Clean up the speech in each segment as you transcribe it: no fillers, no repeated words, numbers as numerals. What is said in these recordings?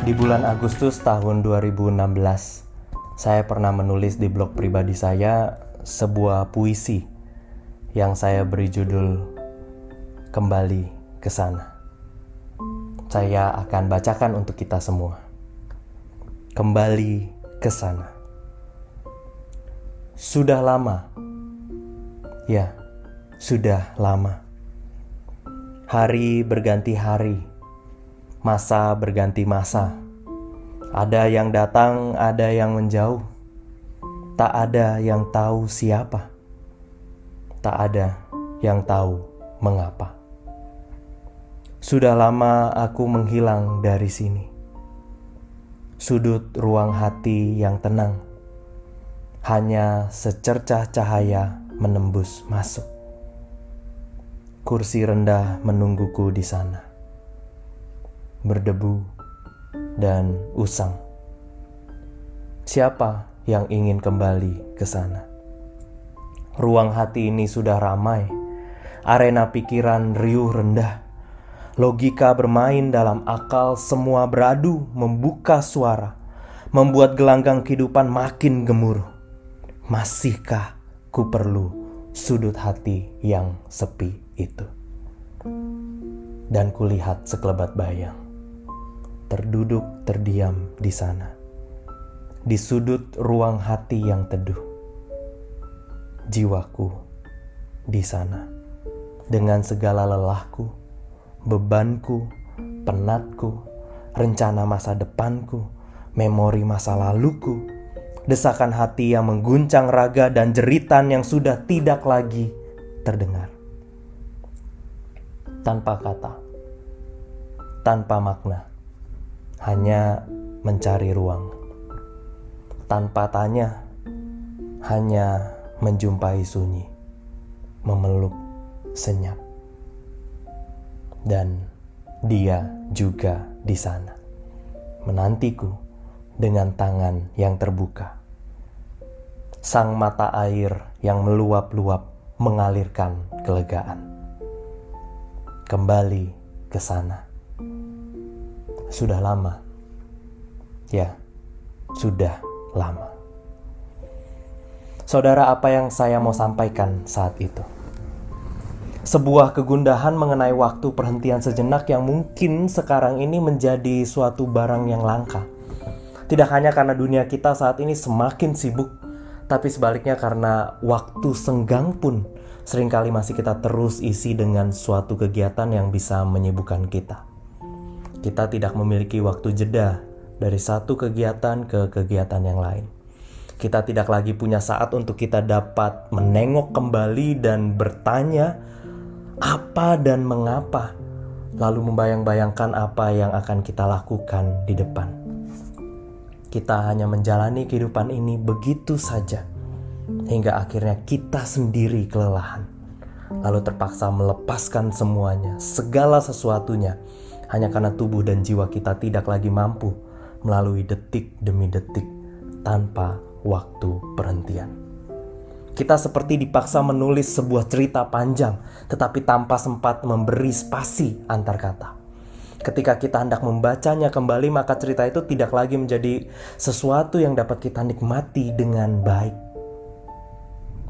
Di bulan Agustus tahun 2016, saya pernah menulis di blog pribadi saya sebuah puisi yang saya beri judul Kembali ke Sana. Saya akan bacakan untuk kita semua. Kembali ke sana. Sudah lama. Ya, sudah lama. Hari berganti hari. Masa berganti masa. Ada yang datang, ada yang menjauh. Tak ada yang tahu siapa. Tak ada yang tahu mengapa. Sudah lama aku menghilang dari sini. Sudut ruang hati yang tenang. Hanya secercah cahaya menembus masuk. Kursi rendah menungguku di sana. Berdebu dan usang. Siapa yang ingin kembali ke sana? Ruang hati ini sudah ramai. Arena pikiran riuh rendah. Logika bermain dalam akal, semua beradu membuka suara, membuat gelanggang kehidupan makin gemuruh. Masihkah ku perlu sudut hati yang sepi itu? Dan kulihat sekelebat bayang, terduduk terdiam di sana, di sudut ruang hati yang teduh. Jiwaku di sana, dengan segala lelahku, bebanku, penatku, rencana masa depanku, memori masa laluku, desakan hati yang mengguncang raga dan jeritan yang sudah tidak lagi terdengar. Tanpa kata, tanpa makna, hanya mencari ruang. Tanpa tanya, hanya menjumpai sunyi, memeluk senyap. Dan dia juga di sana, menantiku dengan tangan yang terbuka. Sang mata air yang meluap-luap mengalirkan kelegaan. Kembali ke sana. Sudah lama. Ya, sudah lama. Saudara, apa yang saya mau sampaikan saat itu? Sebuah kegundahan mengenai waktu perhentian sejenak yang mungkin sekarang ini menjadi suatu barang yang langka. Tidak hanya karena dunia kita saat ini semakin sibuk, tapi sebaliknya karena waktu senggang pun seringkali masih kita terus isi dengan suatu kegiatan yang bisa menyibukkan kita. Kita tidak memiliki waktu jeda dari satu kegiatan ke kegiatan yang lain. Kita tidak lagi punya saat untuk kita dapat menengok kembali dan bertanya apa dan mengapa, lalu membayang-bayangkan apa yang akan kita lakukan di depan. Kita hanya menjalani kehidupan ini begitu saja, hingga akhirnya kita sendiri kelelahan, lalu terpaksa melepaskan semuanya, segala sesuatunya, hanya karena tubuh dan jiwa kita tidak lagi mampu melalui detik demi detik tanpa waktu perhentian. Kita seperti dipaksa menulis sebuah cerita panjang, tetapi tanpa sempat memberi spasi antar kata. Ketika kita hendak membacanya kembali, maka cerita itu tidak lagi menjadi sesuatu yang dapat kita nikmati dengan baik.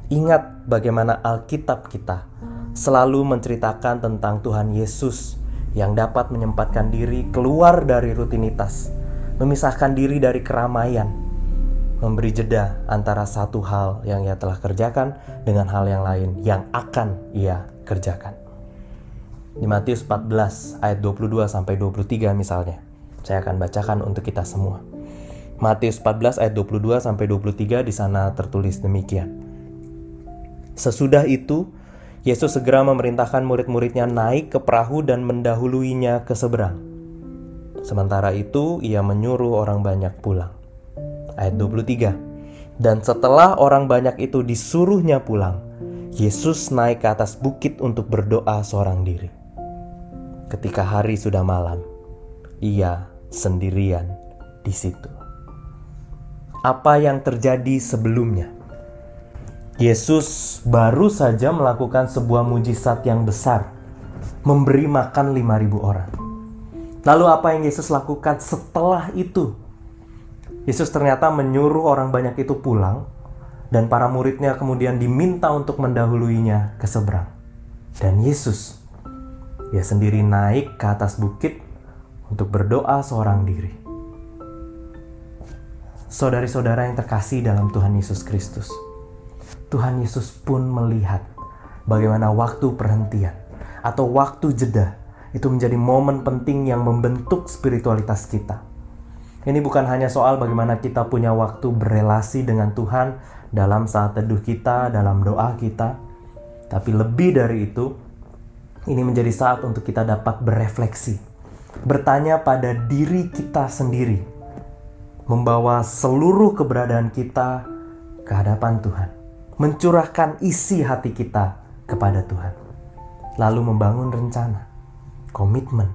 Ingat bagaimana Alkitab kita selalu menceritakan tentang Tuhan Yesus yang dapat menyempatkan diri keluar dari rutinitas, memisahkan diri dari keramaian, memberi jeda antara satu hal yang ia telah kerjakan dengan hal yang lain yang akan ia kerjakan. Di Matius 14 ayat 22-23 misalnya, saya akan bacakan untuk kita semua. Matius 14 ayat 22-23 di sana tertulis demikian. Sesudah itu, Yesus segera memerintahkan murid-muridnya naik ke perahu dan mendahuluinya ke seberang. Sementara itu, ia menyuruh orang banyak pulang. Ayat 23. Dan setelah orang banyak itu disuruhnya pulang, Yesus naik ke atas bukit untuk berdoa seorang diri. Ketika hari sudah malam, ia sendirian di situ. Apa yang terjadi sebelumnya? Yesus baru saja melakukan sebuah mujizat yang besar, memberi makan 5.000 orang. Lalu apa yang Yesus lakukan setelah itu? Yesus ternyata menyuruh orang banyak itu pulang, dan para muridnya kemudian diminta untuk mendahuluinya ke seberang. Dan Yesus, dia sendiri naik ke atas bukit untuk berdoa seorang diri. Saudari-saudara yang terkasih dalam Tuhan Yesus Kristus, Tuhan Yesus pun melihat bagaimana waktu perhentian atau waktu jeda itu menjadi momen penting yang membentuk spiritualitas kita. Ini bukan hanya soal bagaimana kita punya waktu berelasi dengan Tuhan dalam saat teduh kita, dalam doa kita, tapi lebih dari itu, ini menjadi saat untuk kita dapat berefleksi, bertanya pada diri kita sendiri, membawa seluruh keberadaan kita ke hadapan Tuhan, mencurahkan isi hati kita kepada Tuhan, lalu membangun rencana, komitmen,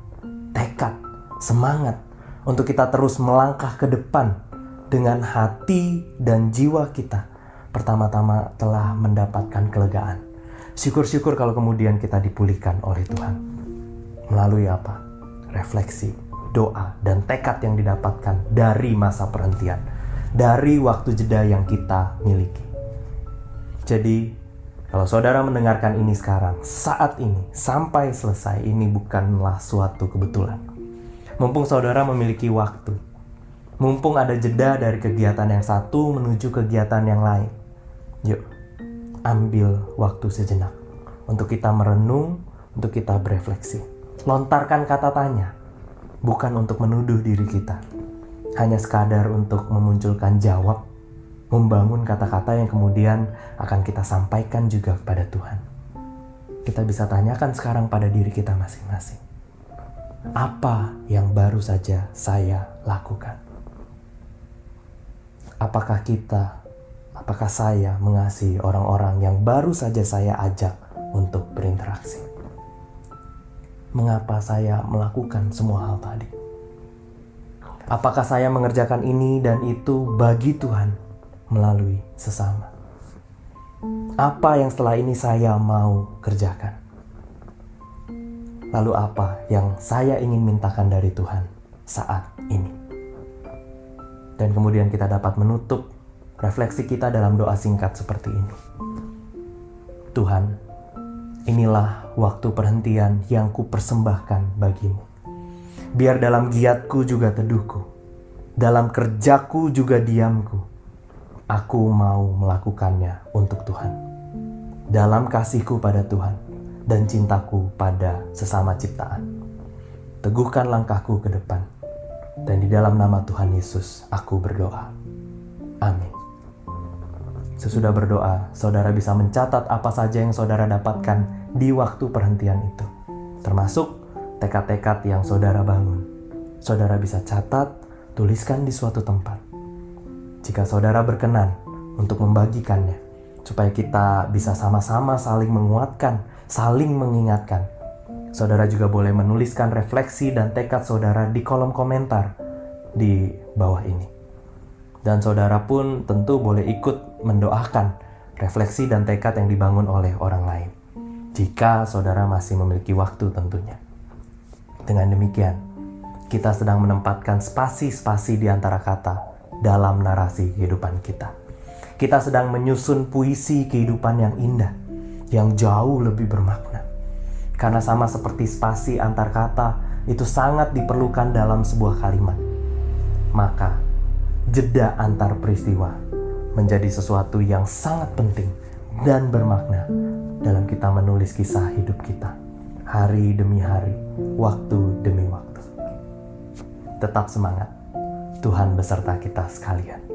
tekad, semangat untuk kita terus melangkah ke depan dengan hati dan jiwa kita pertama-tama telah mendapatkan kelegaan. Syukur-syukur kalau kemudian kita dipulihkan oleh Tuhan melalui apa? Refleksi, doa, dan tekad yang didapatkan dari masa perhentian, dari waktu jeda yang kita miliki. Jadi, kalau saudara mendengarkan ini sekarang, saat ini, sampai selesai, ini bukanlah suatu kebetulan. Mumpung saudara memiliki waktu, mumpung ada jeda dari kegiatan yang satu menuju kegiatan yang lain, yuk, ambil waktu sejenak untuk kita merenung, untuk kita berefleksi. Lontarkan kata tanya, bukan untuk menuduh diri kita, hanya sekadar untuk memunculkan jawab, membangun kata-kata yang kemudian akan kita sampaikan juga kepada Tuhan. Kita bisa tanyakan sekarang pada diri kita masing-masing, apa yang baru saja saya lakukan? Apakah saya mengasihi orang-orang yang baru saja saya ajak untuk berinteraksi? Mengapa saya melakukan semua hal tadi? Apakah saya mengerjakan ini dan itu bagi Tuhan melalui sesama? Apa yang setelah ini saya mau kerjakan? Lalu apa yang saya ingin mintakan dari Tuhan saat ini? Dan kemudian kita dapat menutup refleksi kita dalam doa singkat seperti ini. Tuhan, inilah waktu perhentian yang kupersembahkan bagimu. Biar dalam giatku juga teduhku, dalam kerjaku juga diamku, aku mau melakukannya untuk Tuhan. Dalam kasihku pada Tuhan dan cintaku pada sesama ciptaan, teguhkan langkahku ke depan. Dan di dalam nama Tuhan Yesus, aku berdoa. Amin. Sesudah berdoa, saudara bisa mencatat apa saja yang saudara dapatkan di waktu perhentian itu, termasuk tekad-tekad yang saudara bangun. Saudara bisa catat, tuliskan di suatu tempat. Jika saudara berkenan untuk membagikannya, supaya kita bisa sama-sama saling menguatkan, saling mengingatkan, saudara juga boleh menuliskan refleksi dan tekad saudara di kolom komentar di bawah ini. Dan saudara pun tentu boleh ikut mendoakan refleksi dan tekad yang dibangun oleh orang lain, jika saudara masih memiliki waktu tentunya. Dengan demikian, kita sedang menempatkan spasi-spasi di antara kata dalam narasi kehidupan kita. Kita sedang menyusun puisi kehidupan yang indah, yang jauh lebih bermakna. Karena sama seperti spasi antar kata itu sangat diperlukan dalam sebuah kalimat, maka jeda antar peristiwa menjadi sesuatu yang sangat penting dan bermakna dalam kita menulis kisah hidup kita, hari demi hari, waktu demi waktu. Tetap semangat, Tuhan beserta kita sekalian.